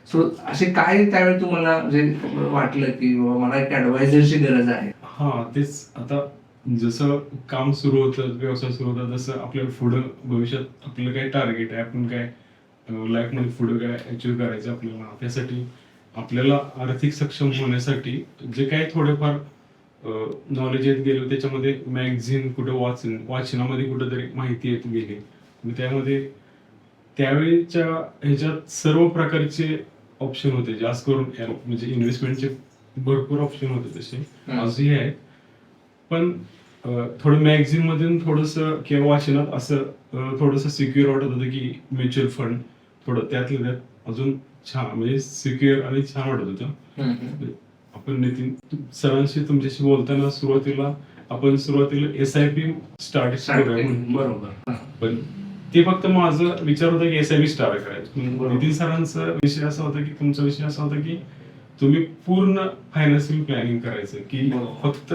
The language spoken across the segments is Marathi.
सो असे काय त्यावेळी तुम्हाला म्हणजे वाटलं की बाबा मला एक ऍडवायझरची गरज आहे? हा तेच आता जसं काम सुरू होतं, व्यवसाय सुरू होता, तसं आपल्याला पुढं भविष्यात आपलं काय टार्गेट आहे, आपण काय लाईफ मध्ये पुढे काय अचीव्ह करायचं आपल्याला, त्यासाठी आपल्याला आर्थिक सक्षम होण्यासाठी जे काही थोडेफार नॉलेज येत गेलं त्याच्यामध्ये मॅगझिन कुठं वाचनामध्ये कुठेतरी माहिती येत गेली. त्यामध्ये त्यावेळेच्या ह्याच्यात सर्व प्रकारचे ऑप्शन होते, जास्त करून म्हणजे इन्व्हेस्टमेंटचे भरपूर ऑप्शन होते तसे, आजही आहेत. पण थोडं मॅगझिन मधून थोडस किंवा वाचनात असं थोडस सिक्युअर वाटत होतं की म्युच्युअल फंड थोडं त्यातल्या त्यात अजून छान म्हणजे सिक्युअर आणि छान वाटत होतं. आपण नितीन सरांशी तुमच्याशी बोलताना सुरुवातीला SIP स्टार्ट करूया बरोबर. पण ते फक्त माझा विचार होता की SIP स्टार्ट करायचं. नितीन सरांचा विषय असा होता की तुमचा विषय असा होता की तुम्ही पूर्ण फायनान्शियल प्लॅनिंग करायचं की फक्त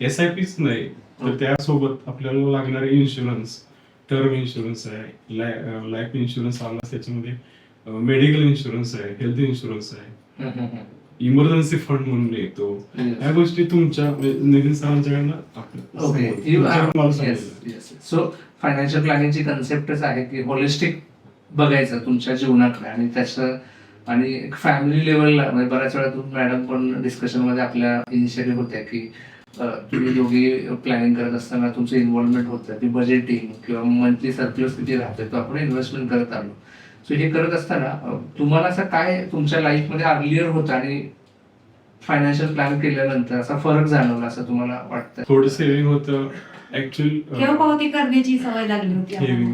SIPच नाही तर त्यासोबत आपल्याला लागणारे इन्शुरन्स, टर्म इन्शुरन्स आहे, लाईफ इन्शुरन्स आला, त्याच्यामध्ये मेडिकल इन्शुरन्स आहे, हेल्थ इन्शुरन्स आहे, इमर्जन्सी फंड म्हणून येतो. या गोष्टी तुमच्या नितीन सरांच्याकडनं सो फायनान्शियल प्लॅनिंगची कन्सेप्टच आहे की होलिस्टिक बघायचं तुमच्या जीवनाकडे आणि त्याचं आणि एक फॅमिली लेवलला म्हणजे बऱ्याच वेळा तुम्ही मॅडम पण डिस्कशन मध्ये आपल्या इनिशिएटिव्ह होत्या की तुम्ही दोघी प्लॅनिंग करत असताना तुमचं इन्व्हॉल्वमेंट होतं की बजेटिंग किंवा मंथली सरप्लस किती राहते तो आपण इन्व्हेस्टमेंट करत आलो. सो हे करत असताना तुम्हाला असं काय तुमच्या लाईफमध्ये अर्लियर होतं आणि फायनान्शियल प्लॅन केल्यानंतर असा फरक जाणवला असं तुम्हाला वाटतं? थोडं सेव्हिंग होतं ऍक्च्युअली. ठेव पावती करण्याची सवय लागली होती ठेवी.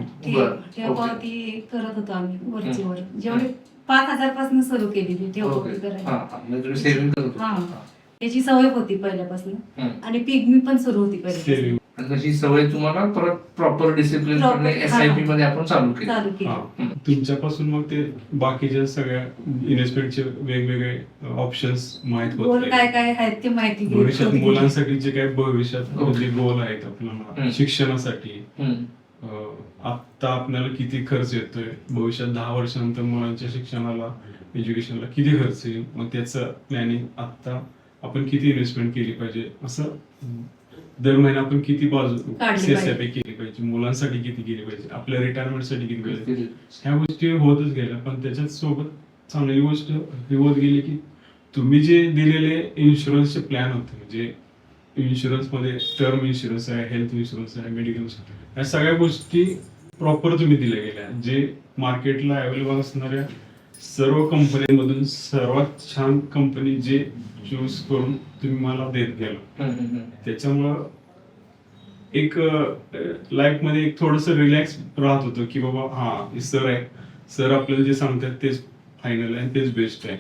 ठेव पावती करत होतो आम्ही वरचीवर, जेवढे 5,000 पासून सुरू केलेली ठेव पावती करायची. हा त्याची सवय होती पहिल्यापासून आणि पिगमी पण सुरू होती पहिल्यापासून. तशी सवय तुम्हाला परत प्रॉपर डिसिप्लिन SIP मध्ये आपण चालू केली. तुमच्यापासून मग ते बाकीच्या सगळ्या इन्व्हेस्टमेंटचे वेगवेगळे ऑप्शन्स माहित होते, काय काय आहेत ते माहिती भविष्यात मुलांसाठी जे काही भविष्यात जे गोल आहेत आपल्याला शिक्षणासाठी. आता आपल्याला किती खर्च येतोय भविष्यात 10 वर्षानंतर मुलांच्या शिक्षणाला, एज्युकेशनला किती खर्च येईल, मग त्याचं प्लॅनिंग आता आपण किती इन्व्हेस्टमेंट केली पाहिजे, असं दर महिना आपण किती बाजू SIP केली पाहिजे, मुलांसाठी किती केली पाहिजे, आपल्या रिटायरमेंटसाठी किती पाहिजे, ह्या गोष्टी होतच गेल्या. पण त्याच्यात सोबत चांगली गोष्ट ही होत गेली की तुम्ही जे दिलेले इन्शुरन्सचे प्लॅन होते, म्हणजे इन्शुरन्स मध्ये टर्म इन्शुरन्स आहे, हेल्थ इन्शुरन्स आहे, मेडिकल इन्शुरन्स, या सगळ्या गोष्टी प्रॉपर तुम्ही दिल्या गेल्या. जे मार्केटला अवेलेबल असणाऱ्या सर्व कंपन्यांमधून सर्वात छान कंपनी जे चूज करून तुम्ही मला देत गेला. त्याच्यामुळं एक लाईफ मध्ये एक थोडस रिलॅक्स राहत होतं की बाबा हा सर आहे, सर आपल्याला जे सांगतात तेच फायनल आहे, तेच बेस्ट आहे.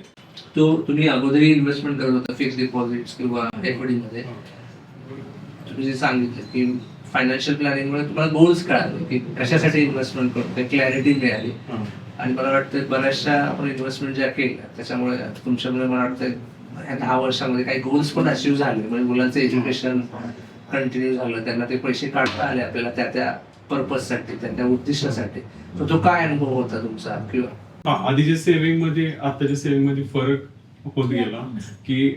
तो तुम्ही अगोदरही इन्व्हेस्टमेंट करत होता फिक्स डिपॉझिट किंवा एफडी मध्ये. तुम्ही जे सांगितलं की फायनान्शियल प्लॅनिंग मुळे तुम्हाला गोल्स कळाले की कशासाठी इन्व्हेस्टमेंट करतोय, क्लॅरिटी मिळाली. आणि मला वाटतं बऱ्याचशा आपण इन्व्हेस्टमेंट ज्या केल्या त्याच्यामुळे तुमच्यामुळे मला वाटतं ह्या 10 वर्षामध्ये काही गोल्स पण अचीव्ह झाले. म्हणजे मुलांचं एज्युकेशन कंटिन्यू झालं, त्यांना ते पैसे काढता आले आपल्याला त्या त्या पर्पजसाठी, त्या त्या उद्दिष्टासाठी. तर तो काय अनुभव होता तुमचा? किंवा आधीच्या सेव्हिंग मध्ये आताच्या सेव्हिंग मध्ये फरक होत गेला की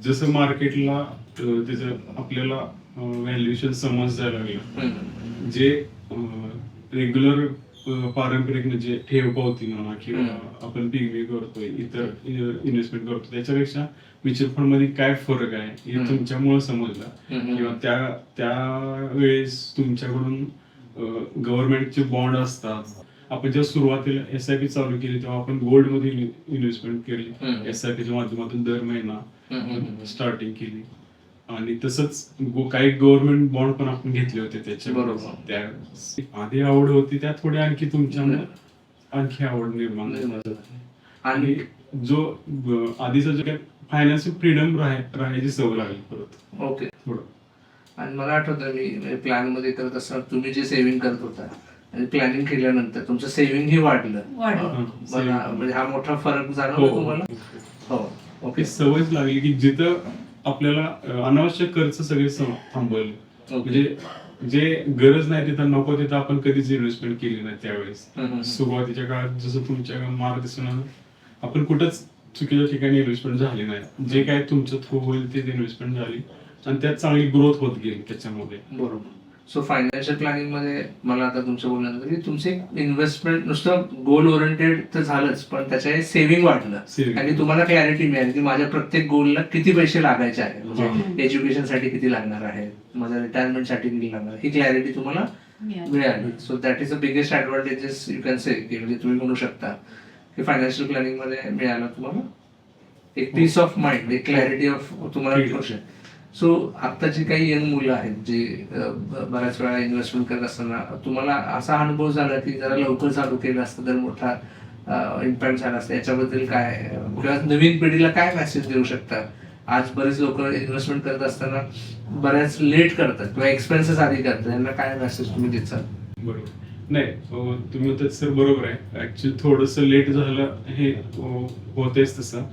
जसं मार्केटला त्याचं आपल्याला व्हॅल्युएशन समजायला लागलं. जे रेग्युलर पारंपरिक म्हणजे ठेव पावती म्हणा किंवा आपण पिगमी करतोय, इतर इन्व्हेस्टमेंट करतो, त्याच्यापेक्षा म्युच्युअल फंड मध्ये काय फरक आहे हे तुमच्यामुळे समजलं. किंवा त्या वेळेस तुमच्याकडून गव्हर्नमेंटचे बॉन्ड असतात. आपण जेव्हा सुरुवातीला SIP चालू केली तेव्हा आपण गोल्ड मध्ये इन्व्हेस्टमेंट केली, SIPच्या माध्यमातून दर महिना स्टार्टिंग केली. आणि तसंच काही गव्हर्नमेंट बॉन्ड पण आपण घेतले होते त्याच्या बरोबर. त्या आधी आवड होती, त्या थोडी आणखी तुमच्यामुळे आणखी आवड निर्माण झाली. आणि जो आधीचा जो काही फायनान्शियल फ्रीडम राहायची सवय लागली परत. ओके. थोडं. आणि मला आठवतं मी प्लॅन मध्ये करत असताना तुम्ही जे सेव्हिंग करत होता आणि प्लॅनिंग केल्यानंतर तुमचं सेव्हिंग हे वाढलं. म्हणजे हा मोठा फरक जाणवला तुम्हाला? हो. ओके. सवयच लागली की जिथं आपल्याला अनावश्यक खर्च सगळे थांबवले. म्हणजे जे गरज नाही तिथं नको तिथं आपण कधीच इन्व्हेस्टमेंट केली नाही त्यावेळेस. सुरुवातीच्या काळात जसं तुमच्या मार्गदर्शनानं आपण कुठंच चुकीच्या ठिकाणी इन्व्हेस्टमेंट झाली नाही. जे काय तुमच्या थ्रू होईल ते इन्व्हेस्टमेंट झाली आणि त्यात चांगली ग्रोथ होत गेली त्याच्यामध्ये. बरोबर. सो फायनान्शियल प्लॅनिंग मध्ये मला आता तुमचं बोलण्यात की तुमचे इन्व्हेस्टमेंट नुसतं गोल ओरिएंटेड तर झालंच, पण त्याच्या सेव्हिंग वाढलं आणि तुम्हाला क्लॅरिटी मिळाली की माझ्या प्रत्येक गोलला किती पैसे लागायचे आहेत, म्हणजे एज्युकेशनसाठी किती लागणार आहे, माझ्या रिटायरमेंटसाठी किती लागणार आहे, ही क्लॅरिटी तुम्हाला मिळाली. So that is the biggest advantages you can say, की म्हणजे तुम्ही म्हणू शकता की फायनान्शियल प्लॅनिंग मध्ये मिळालं तुम्हाला एक पीस ऑफ माइंड, एक क्लॅरिटी ऑफ तुम्हाला. सो आत्ताची काही यंग मुलं आहेत जे बऱ्याच वेळा इन्व्हेस्टमेंट करत असताना तुम्हाला असा अनुभव झाला की जरा लवकर चालू केलं असतं तर मोठा इम्पॅक्ट झाला असता, याच्याबद्दल काय किंवा नवीन पिढीला काय मेसेज देऊ शकता? आज बरेच लोक इन्व्हेस्टमेंट करत असताना बऱ्याच लेट करतात किंवा एक्सपेन्सेस आधी करतात, यांना काय मेसेज तुम्ही देता? बरोबर. नाही, तुम्ही म्हणतात सर बरोबर आहे. ऍक्च्युली थोडंसं लेट झालं हे होतेच तसं,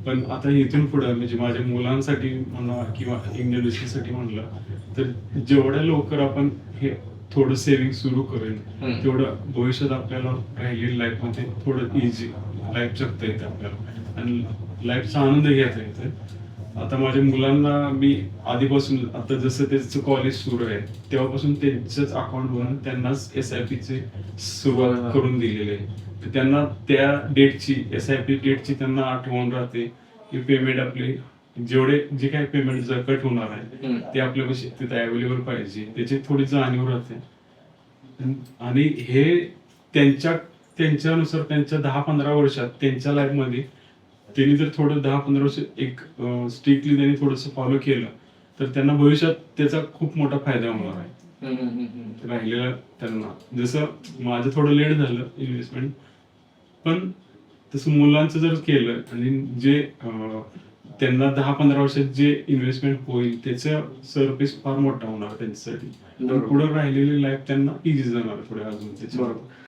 पण आता इथून पुढे म्हणजे माझ्या मुलांसाठी म्हणा किंवा इंडियन म्हणलं तर जेवढ्या लवकर आपण हे थोडं सेव्हिंग सुरू करेल तेवढं भविष्यात आपल्याला राहिलेली लाईफ मध्ये थोडं इझी लाईफ जगता येते आपल्याला आणि लाईफचा आनंद घेता येतो. आता माझ्या मुलांना मी आधीपासून, आता जसं त्याचं कॉलेज सुरू आहे तेव्हापासून त्यांचंच अकाउंट बनवून त्यांनाच SIP ची सुरुवात करून दिलेली आहे. त्यांना त्या डेटची SIP डेटची त्यांना आठवण राहते की पेमेंट आपले जे काही पेमेंट जर कट होणार आहे ते आपल्यापाशी तिथे अवेलेबल पाहिजे, त्याची थोडी जाणीव राहते. आणि हे त्यांच्यानुसार त्यांच्या 10-15 वर्षात त्यांच्या लाईफ मध्ये त्यांनी जर थोडं 10-15 वर्ष एक स्ट्रिक्टली त्यांनी थोडंसं फॉलो केलं तर त्यांना भविष्यात त्याचा खूप मोठा फायदा होणार आहे. राहिलेला त्यांना जसं माझं थोडं लेट झालं इन्व्हेस्टमेंट, पण तसं मुलांचं जर केलं आणि जे त्यांना 10-15 वर्षात जे इन्व्हेस्टमेंट होईल त्याचा सरफेस फार मोठा होणार त्यांच्यासाठी. पुढे राहिलेली लाईफ त्यांना इझी जाणार पुढे अजून त्याच्या.